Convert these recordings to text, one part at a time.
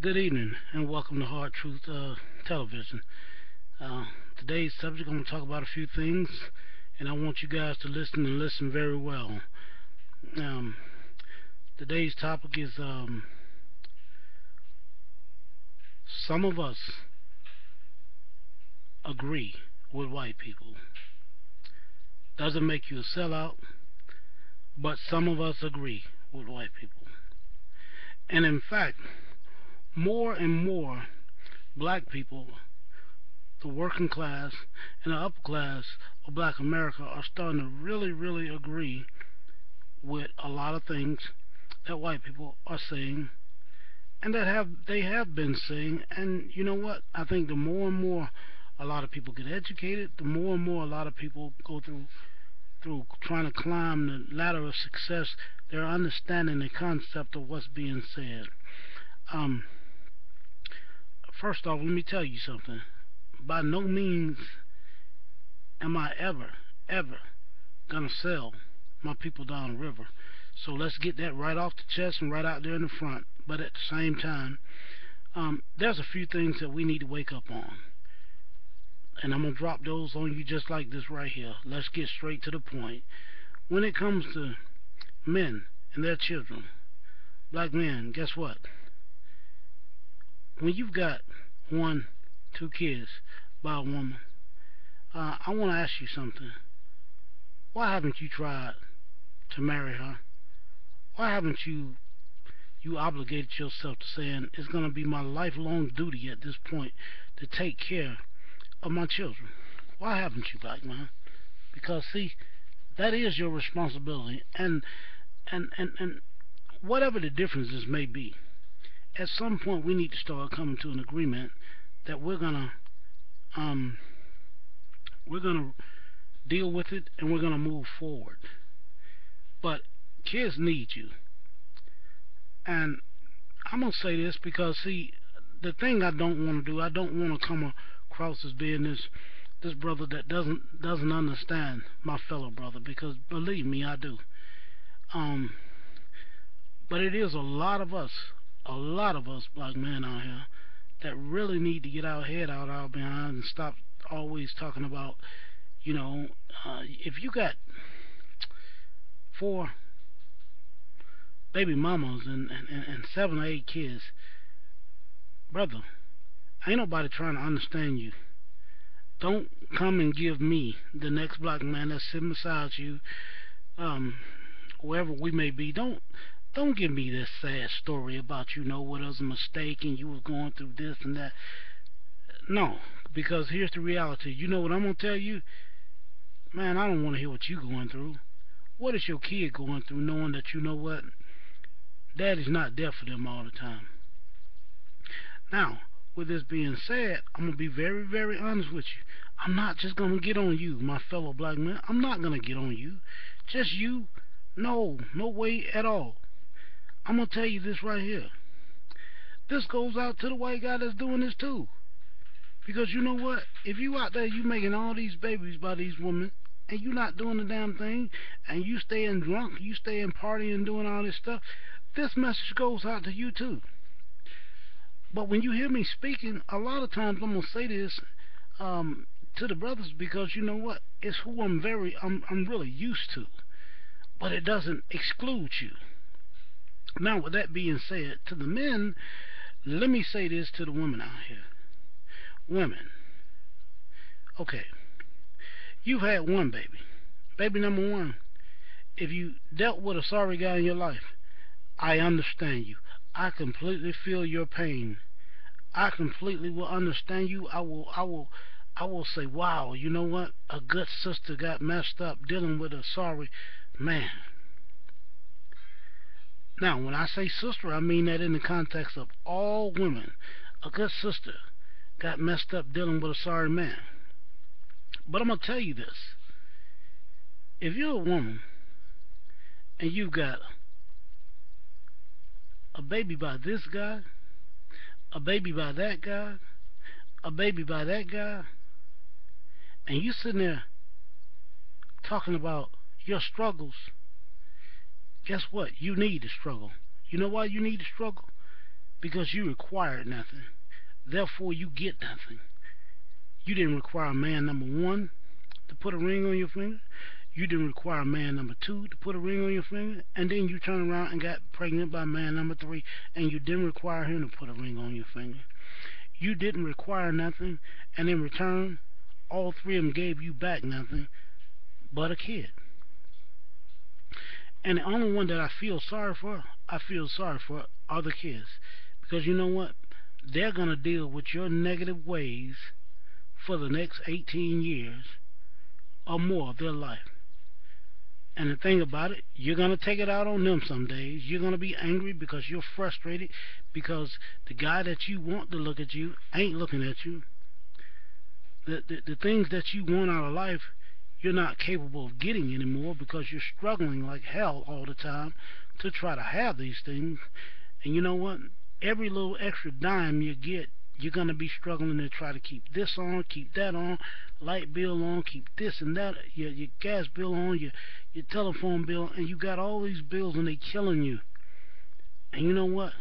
Good evening and welcome to Hard Truth Television. Uh, Today's subject, I'm going to talk about a few things, and I want you guys to listen and listen very well. Um, Today's topic is some of us agree with white people. Doesn't make you a sellout, but some of us agree with white people. And in fact, more and more black people, the working class and the upper class of black America, are starting to really agree with a lot of things that white people are saying and that they have been saying. And you know what? I think the more and more a lot of people get educated, the more and more a lot of people go through trying to climb the ladder of success, they're understanding the concept of what's being said. Um, First off, let me tell you something. By no means am I ever gonna sell my people down the river. So let's get that right off the chest and right out there in the front. But at the same time, there's a few things that we need to wake up on. And I'm gonna drop those on you just like this right here. Let's get straight to the point. When it comes to men and their children, black men, guess what? When you've got one, two kids by a woman, I want to ask you something. Why haven't you tried to marry her? Why haven't you obligated yourself to saying it's going to be my lifelong duty at this point to take care of my children? Why haven't you, black man? Because see, that is your responsibility, and whatever the differences may be, at some point we need to start coming to an agreement that um we're gonna deal with it and we're gonna move forward. But kids need you, and I'm gonna say this because see, the thing I don't want to do, I don't want to come across as being this brother that doesn't understand my fellow brother, because believe me, I do. Um, but it is a lot of us black men out here that really need to get our head out our behind and stop always talking about, if you got four baby mamas and seven or eight kids, brother, ain't nobody trying to understand you. Don't come and give me, the next black man that's sitting beside you, um, wherever we may be, don't give me this sad story about what was a mistake and you was going through this and that. No, because here's the reality. You know what I'm gonna tell you? Man, I don't want to hear what you going through. What is your kid going through knowing that you know what? Daddy's not there for them all the time. Now, with this being said, I'm gonna be very honest with you. I'm not just gonna get on you, my fellow black man. I'm not gonna get on you. Just you. No, no way at all. I'm gonna tell you this right here. This goes out to the white guy that's doing this too. Because you know what? If you out there, you making all these babies by these women, and you not doing the damn thing, and you staying drunk, you staying partying, doing all this stuff, this message goes out to you too. But when you hear me speaking, a lot of times I'm gonna say this to the brothers, because you know what? It's who I'm really used to. But it doesn't exclude you. Now, with that being said, to the men, let me say this to the women out here. Women, okay, you've had one baby. Baby number one, if you dealt with a sorry guy in your life, I understand you. I completely feel your pain. I completely will understand you. I will say, wow, you know what? A good sister got messed up dealing with a sorry man. Now, when I say sister, I mean that in the context of all women. A good sister got messed up dealing with a sorry man. But I'm going to tell you this. If you're a woman and you've got a baby by this guy, a baby by that guy, a baby by that guy, and you sitting there talking about your struggles, guess what? You need to struggle. You know why you need to struggle? because you required nothing. Therefore, you get nothing. You didn't require man number one to put a ring on your finger. You didn't require man number two to put a ring on your finger. And then you turn around and got pregnant by man number three, and you didn't require him to put a ring on your finger. You didn't require nothing, and in return, all three of them gave you back nothing but a kid. And the only one that I feel sorry for are the kids. Because you know what? They're going to deal with your negative ways for the next 18 years or more of their life. And the thing about it, you're going to take it out on them some days. You're going to be angry because you're frustrated because the guy that you want to look at you ain't looking at you. The things that you want out of life, you're not capable of getting anymore because you're struggling like hell all the time to try to have these things. And you know what? Every little extra dime you get, you're going to be struggling to try to keep this on, keep that on, light bill on, keep this and that, your gas bill on, your telephone bill, and you got all these bills and they killing you. And you know what?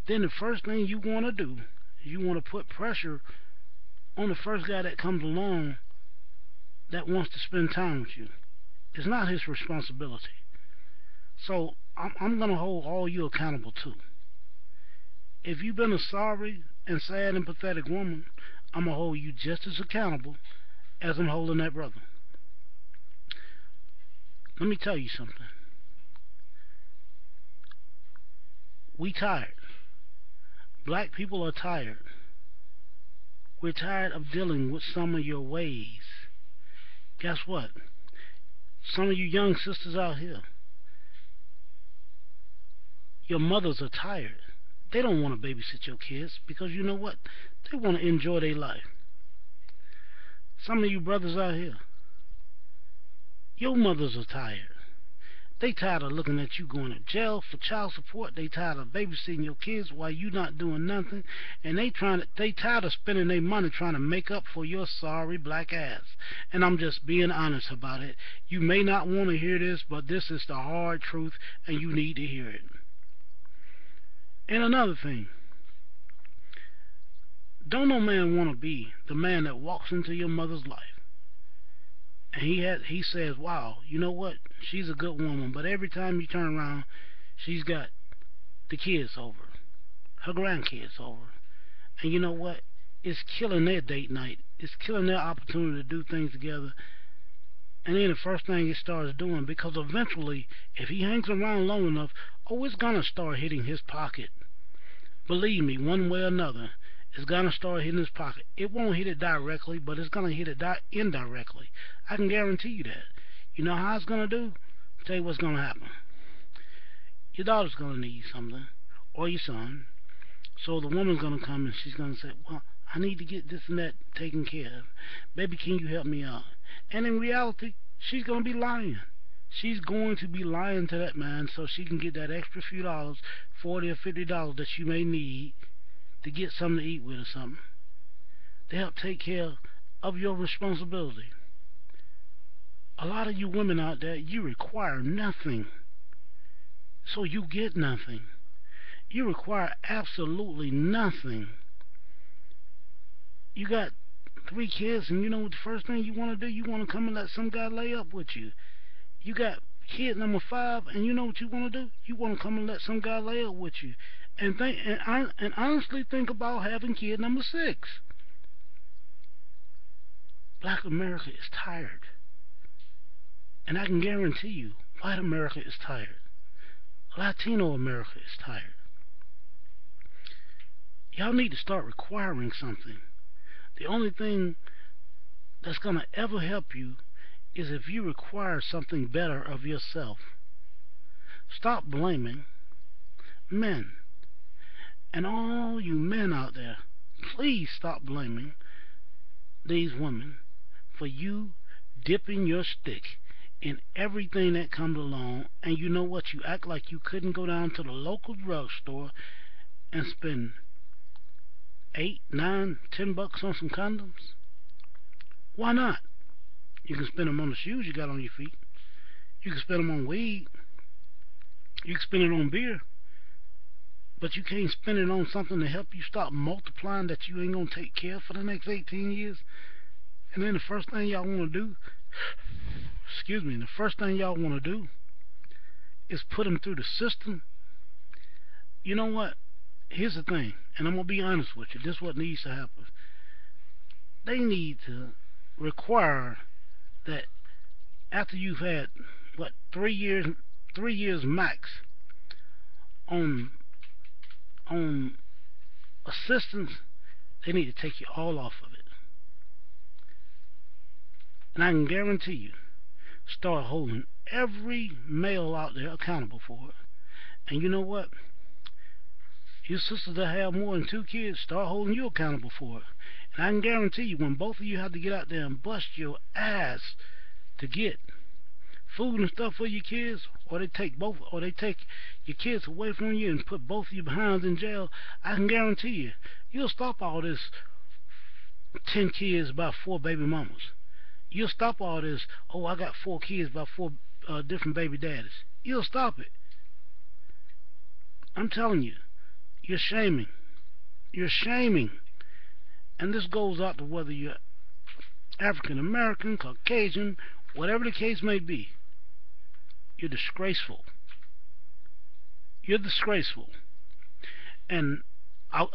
Then the first thing you want to do is you want to put pressure on the first guy that comes along that wants to spend time with you. It's not his responsibility. So I'm going to hold all you accountable too. If you've been a sorry and sad and pathetic woman, I'm going to hold you just as accountable as I'm holding that brother. Let me tell you something. We tired. Black people are tired. We're tired of dealing with some of your ways. Guess what? Some of you young sisters out here, your mothers are tired. They don't want to babysit your kids because you know what? They want to enjoy their life. Some of you brothers out here, your mothers are tired. They tired of looking at you going to jail for child support. They tired of babysitting your kids while you not doing nothing. And they tired of spending their money trying to make up for your sorry black ass. And I'm just being honest about it. You may not want to hear this, but this is the hard truth and you need to hear it. And another thing, don't no man want to be the man that walks into your mother's life and he says, wow, you know what, she's a good woman, but every time you turn around, she's got the kids over, her grandkids over, and you know what, it's killing their date night, it's killing their opportunity to do things together. And then the first thing he starts doing, because eventually, if he hangs around long enough, it's going to start hitting his pocket. Believe me, one way or another, it's going to start hitting his pocket. It won't hit it directly, but it's going to hit it indirectly. I can guarantee you that. You know how it's going to do? I'll tell you what's going to happen. Your daughter's going to need something, or your son. So the woman's going to come and she's going to say, well, I need to get this and that taken care of. Baby, can you help me out? And in reality, she's going to be lying. She's going to be lying to that man so she can get that extra few dollars, $40 or $50 that you may need to get something to eat with or something, to help take care of your responsibility. A lot of you women out there, you require nothing, so you get nothing. You require absolutely nothing. You got 3 kids, and you know what the first thing you want to do? You want to come and let some guy lay up with you. You got kid number 5, and you know what you want to do? You want to come and let some guy lay up with you. And honestly think about having kid number 6. Black America is tired. And I can guarantee you, white America is tired. Latino America is tired. Y'all need to start requiring something. The only thing that's going to ever help you is if you require something better of yourself. Stop blaming men. And all you men out there, please stop blaming these women for you dipping your stick in everything that comes along. And you know what? You act like you couldn't go down to the local drugstore and spend $8, $9, $10 on some condoms. Why not? You can spend them on the shoes you got on your feet. You can spend them on weed. You can spend it on beer. but you can't spend it on something to help you stop multiplying that you ain't gonna take care of for the next 18 years. And then the first thing y'all want to do, excuse me, the first thing y'all want to do is put them through the system. You know what? Here's the thing, and I'm gonna be honest with you. This is what needs to happen. They need to require that after you've had what 3 years max on assistance, they need to take you all off of it. And I can guarantee you, start holding every male out there accountable for it. And you know what? Your sisters that have more than 2 kids, start holding you accountable for it. And I can guarantee you, when both of you have to get out there and bust your ass to get food and stuff for your kids, or they take your kids away from you and put both of you behinds in jail, I can guarantee you, you'll stop all this 10 kids by 4 baby mamas. You'll stop all this, oh, I got 4 kids by 4 different baby daddies. You'll stop it. I'm telling you, you're shaming. You're shaming. And this goes out to whether you're African American, Caucasian, whatever the case may be. You're disgraceful. You're disgraceful. And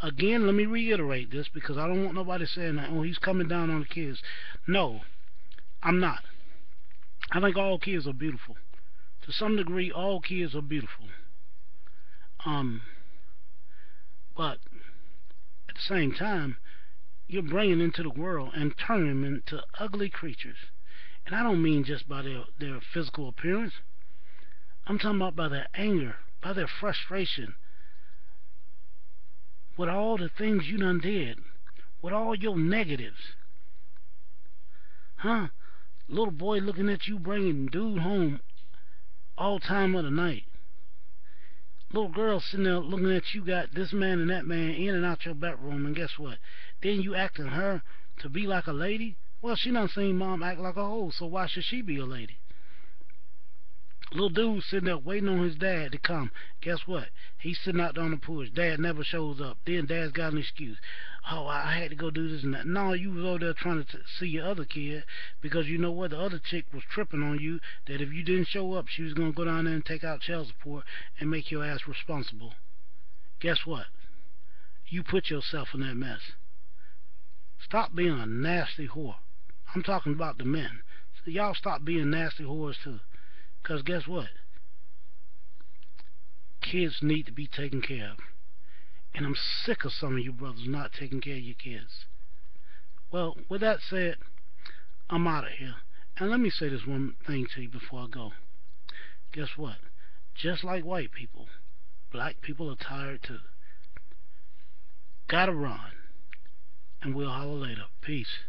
again, let me reiterate this, because I don't want nobody saying that, oh, he's coming down on the kids. No, I'm not. I think all kids are beautiful. To some degree, all kids are beautiful. But at the same time, you're bringing into the world and turning them into ugly creatures. And I don't mean just by their physical appearance. I'm talking about by their anger, by their frustration, with all the things you done did, with all your negatives. Huh? Little boy looking at you bringing dude home all time of the night. Little girl sitting there looking at you, got this man and that man in and out your bedroom, and guess what? Then you acting her to be like a lady? Well, she done seen mom act like a hoe, so why should she be a lady? Little dude sitting there waiting on his dad to come. Guess what? He's sitting out there on the porch. Dad never shows up. Then dad's got an excuse. Oh, I had to go do this and that. No, you was over there trying to see your other kid, because you know what? The other chick was tripping on you, that if you didn't show up, she was going to go down there and take out child support and make your ass responsible. Guess what? You put yourself in that mess. Stop being a nasty whore. I'm talking about the men. So y'all stop being nasty whores too. Because guess what? Kids need to be taken care of. And I'm sick of some of you brothers not taking care of your kids. Well, with that said, I'm out of here. And let me say this one thing to you before I go. Guess what? Just like white people, black people are tired too. Gotta run. And we'll holler later. Peace.